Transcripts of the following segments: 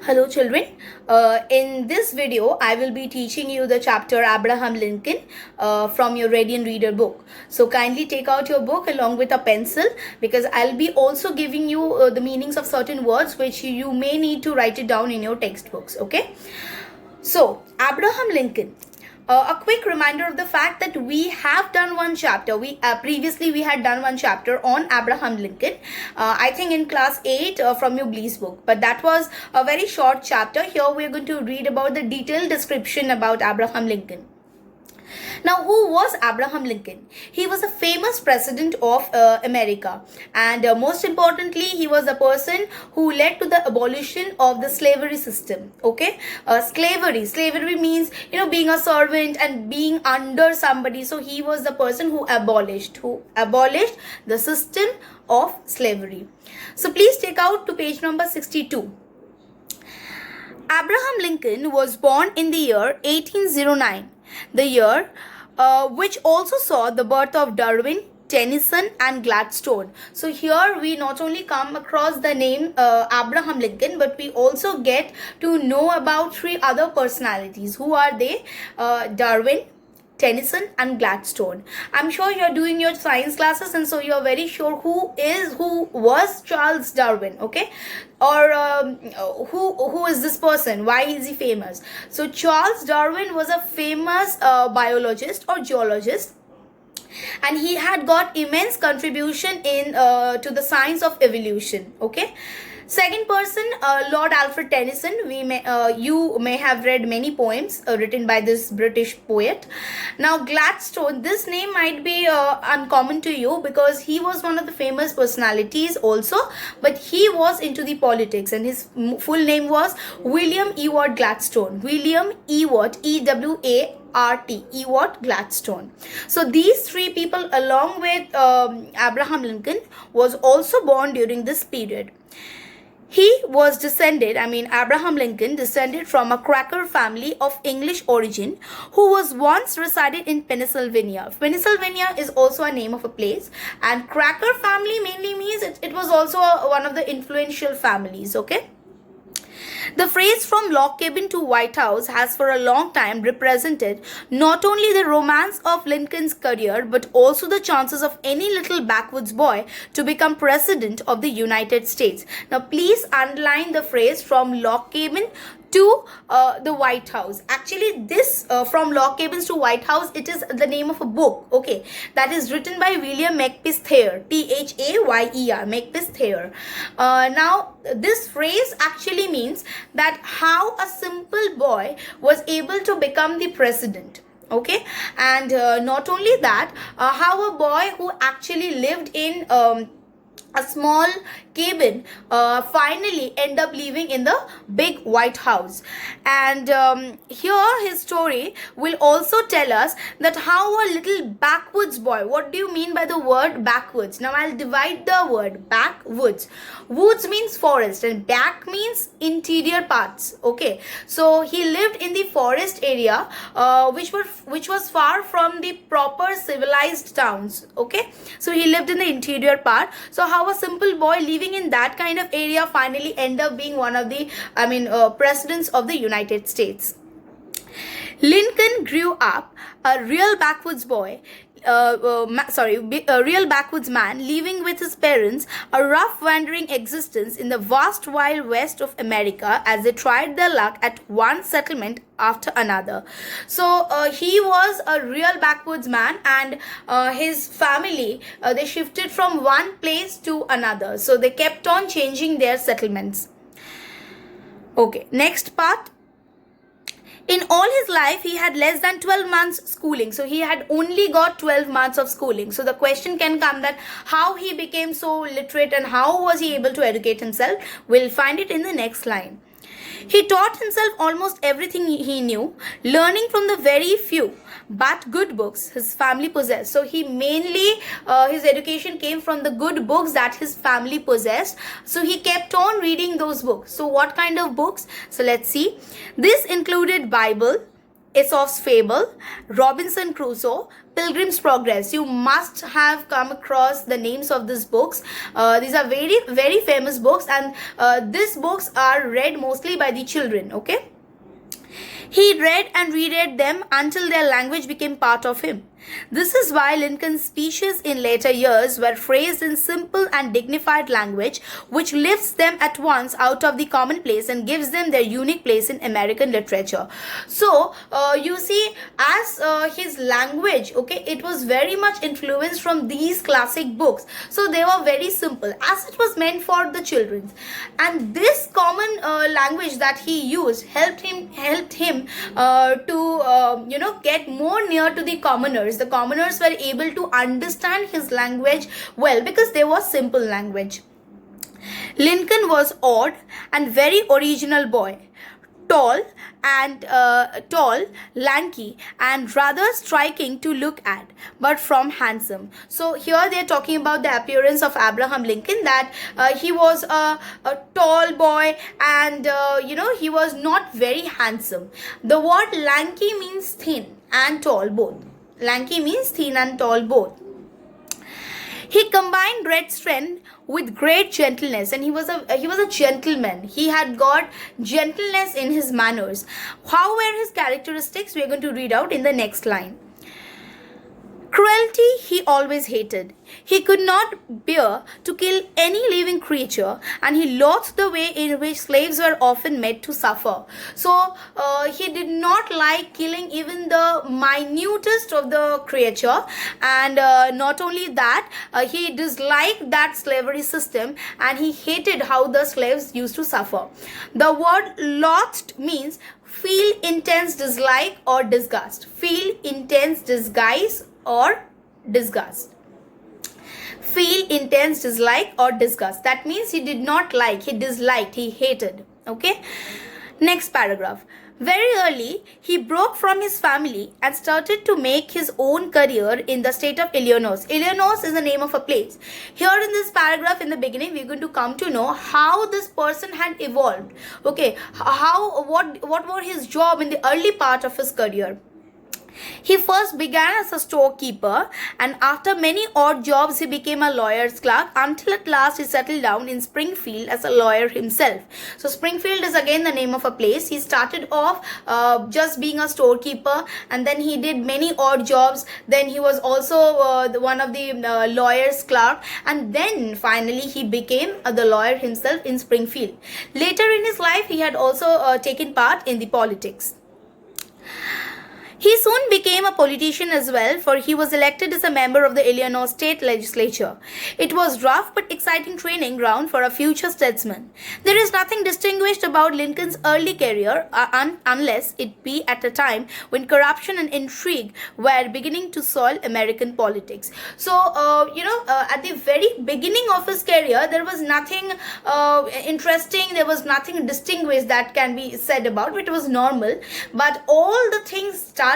Hello children, in this video I will be teaching you the chapter Abraham Lincoln from your Radiant Reader book. So kindly take out your book along with a pencil because I'll be also giving you the meanings of certain words which you may need to write it down in your textbooks. Okay. So Abraham Lincoln. A quick reminder of the fact that we have done one chapter. Previously we had done one chapter on Abraham Lincoln. I think in class 8 from your Blees book. But that was a very short chapter. Here we are going to read about the detailed description about Abraham Lincoln. Now, who was Abraham Lincoln? He was a famous president of America, and most importantly, he was a person who led to the abolition of the slavery system. Okay, slavery means being a servant and being under somebody. So he was the person who abolished the system of slavery. So please take out to page number 62. Abraham Lincoln was born in the year 1809, the year which also saw the birth of Darwin, Tennyson and Gladstone. So here we not only come across the name Abraham Lincoln, but we also get to know about three other personalities. Who are they? Darwin, Tennyson and Gladstone. I'm sure you're doing your science classes and so you're very sure who was Charles Darwin, okay? Or who is this person? Why is he famous? So Charles Darwin was a famous biologist or geologist, and he had got immense contribution in to the science of evolution, okay? Second person, Lord Alfred Tennyson. You may have read many poems written by this British poet. Now Gladstone, this name might be uncommon to you because he was one of the famous personalities also, but he was into the politics and his full name was William Ewart Gladstone. William Ewart, E-W-A-R-T, Ewart Gladstone. So these three people along with Abraham Lincoln was also born during this period. Abraham Lincoln descended from a Quaker family of English origin who was once resided in Pennsylvania. Pennsylvania is also a name of a place, and Quaker family mainly means it was also one of the influential families, okay? The phrase from log cabin to White House has for a long time represented not only the romance of Lincoln's career but also the chances of any little backwoods boy to become president of the United States. Now please underline the phrase from log cabin to the White House. Actually, this from log cabins to White House, it is the name of a book, okay, that is written by William Makepeace Thayer, T-H-A-Y-E-R, Makepeace Thayer. Now, this phrase actually means that how a simple boy was able to become the president. Okay, and not only that, how a boy who actually lived in a small cabin finally end up living in the big White House. And here his story will also tell us that how a little backwoods boy, what do you mean by the word backwoods? Now I'll divide the word backwoods. Woods means forest and back means interior parts, okay? So he lived in the forest area which was far from the proper civilized towns, okay? So he lived in the interior part. So how a simple boy living in that kind of area finally end up being one of the presidents of the United States. Lincoln grew up a real backwoods boy, a real backwoods man living with his parents a rough wandering existence in the vast wild west of America as they tried their luck at one settlement after another. So he was a real backwoods man, and his family they shifted from one place to another, so they kept on changing their settlements. Okay, next part. In all his life, he had less than 12 months schooling. So he had only got 12 months of schooling. So the question can come that how he became so literate and how was he able to educate himself? We'll find it in the next line. He taught himself almost everything he knew, learning from the very few but good books his family possessed. So he mainly, his education came from the good books that his family possessed. So he kept on reading those books. So what kind of books? So let's see. This included Bible, Aesop's Fable, Robinson Crusoe, Pilgrim's Progress. You must have come across the names of these books. These are very, very famous books, and these books are read mostly by the children, okay? He read and reread them until their language became part of him. This is why Lincoln's speeches in later years were phrased in simple and dignified language, which lifts them at once out of the commonplace and gives them their unique place in American literature. So, you see, as his language, okay, it was very much influenced from these classic books. So, they were very simple, as it was meant for the children. And this common language that he used helped him to get more near to the commoners. The commoners were able to understand his language well because they was simple language. Lincoln was odd and very original boy. Tall, lanky, and rather striking to look at, but from handsome. So here they are talking about the appearance of Abraham Lincoln, that he was a tall boy, and he was not very handsome. The word lanky means thin and tall both. Lanky means thin and tall both. He combined great strength with great gentleness, and he was a gentleman. He had got gentleness in his manners. How were his characteristics? We are going to read out in the next line. Cruelty he always hated. He could not bear to kill any living creature, and he loathed the way in which slaves were often made to suffer. So he did not like killing even the minutest of the creature, and not only that, he disliked that slavery system, and he hated how the slaves used to suffer. The word loathed means feel intense dislike or disgust. Feel intense disgust or disgust. Feel intense dislike or disgust. That means he did not like, he disliked, he hated. Okay. Next paragraph. Very early, he broke from his family and started to make his own career in the state of Illinois. Illinois is the name of a place. Here in this paragraph in the beginning, we're going to come to know how this person had evolved. Okay, what were his job in the early part of his career. He first began as a storekeeper, and after many odd jobs he became a lawyer's clerk, until at last he settled down in Springfield as a lawyer himself. So Springfield is again the name of a place. He started off just being a storekeeper, and then he did many odd jobs. Then he was also one of the lawyer's clerk, and then finally he became the lawyer himself in Springfield. Later in his life, he had also taken part in the politics. He soon became a politician as well, for he was elected as a member of the Illinois state legislature. It was rough but exciting training ground for a future statesman. There is nothing distinguished about Lincoln's early career unless it be at a time when corruption and intrigue were beginning to soil American politics. So, at the very beginning of his career, there was nothing interesting, there was nothing distinguished that can be said about. It was normal, but all the things started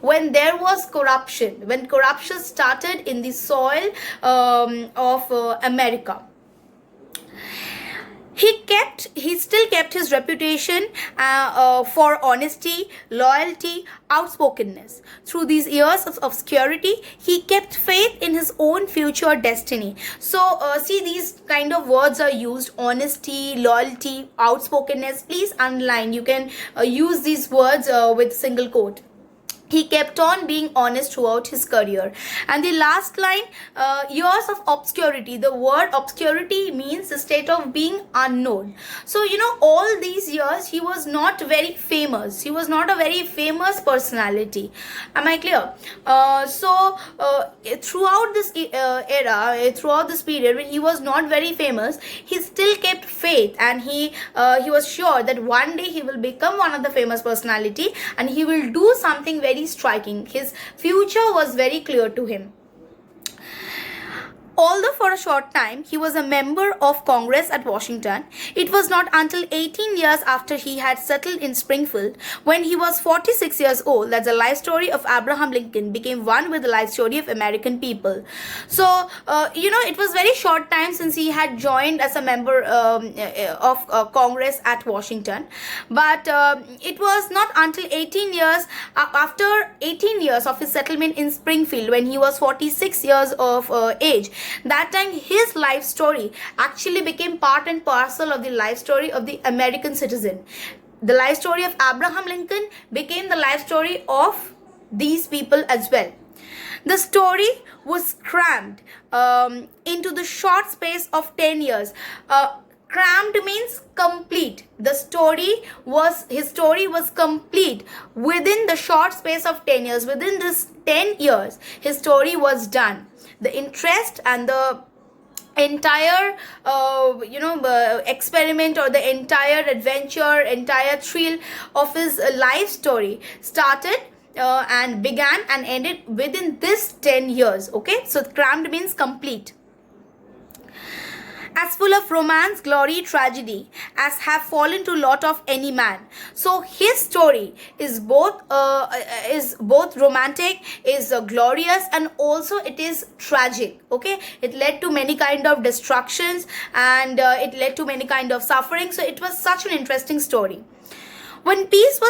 when there was corruption, when corruption started in the soil of America. He still kept his reputation for honesty, loyalty, outspokenness. Through these years of obscurity, he kept faith in his own future destiny. So, see, these kind of words are used: honesty, loyalty, outspokenness. Please underline. You can use these words with single quote. He kept on being honest throughout his career. And the last line, years of obscurity. The word obscurity means the state of being unknown. So, all these years he was not very famous. He was not a very famous personality. Am I clear? Throughout this era, throughout this period when he was not very famous, he still kept faith, and he was sure that one day he will become one of the famous personality, and he will do something very striking. His future was very clear to him. Although for a short time he was a member of Congress at Washington, it was not until 18 years after he had settled in Springfield, when he was 46 years old, that the life story of Abraham Lincoln became one with the life story of American people. So, it was very short time since he had joined as a member of Congress at Washington, but it was not until 18 years after 18 years of his settlement in Springfield, when he was 46 years of age, that time his life story actually became part and parcel of the life story of the American citizen. The life story of Abraham Lincoln became the life story of these people as well. The story was crammed into the short space of 10 years. Crammed means complete. His story was complete within the short space of 10 years. Within this 10 years, his story was done. The interest and the entire experiment, or the entire adventure, entire thrill of his life story started and began and ended within this 10 years. Okay, so crammed means complete. As full of romance, glory, tragedy as have fallen to lot of any man. So his story is both romantic, is glorious, and also it is tragic. Okay, it led to many kind of destructions, and it led to many kind of suffering. So it was such an interesting story. When peace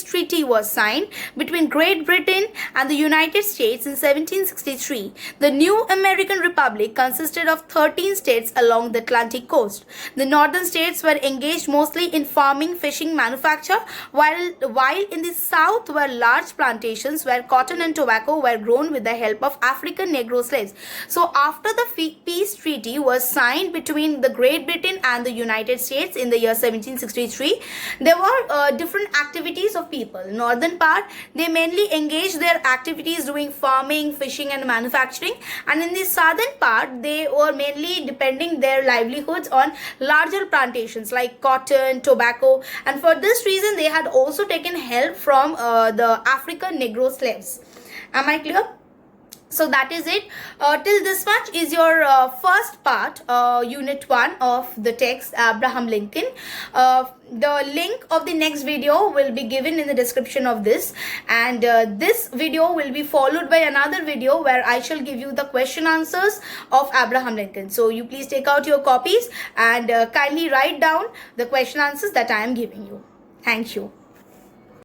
treaty was signed between Great Britain and the United States in 1763. The new American Republic consisted of 13 states along the Atlantic coast. The northern states were engaged mostly in farming, fishing, manufacture, while in the south were large plantations where cotton and tobacco were grown with the help of African Negro slaves. So after the peace treaty was signed between the Great Britain and the United States in the year 1763, there were different activities of people. Northern part, they mainly engaged their activities doing farming, fishing, and manufacturing, and in the southern part, they were mainly depending their livelihoods on larger plantations like cotton, tobacco, and for this reason they had also taken help from the African Negro slaves. Am I clear? So that is it. Till this much is your first part, unit 1 of the text Abraham Lincoln. The link of the next video will be given in the description of this, and this video will be followed by another video where I shall give you the question answers of Abraham Lincoln. So you please take out your copies and kindly write down the question answers that I am giving you. Thank you.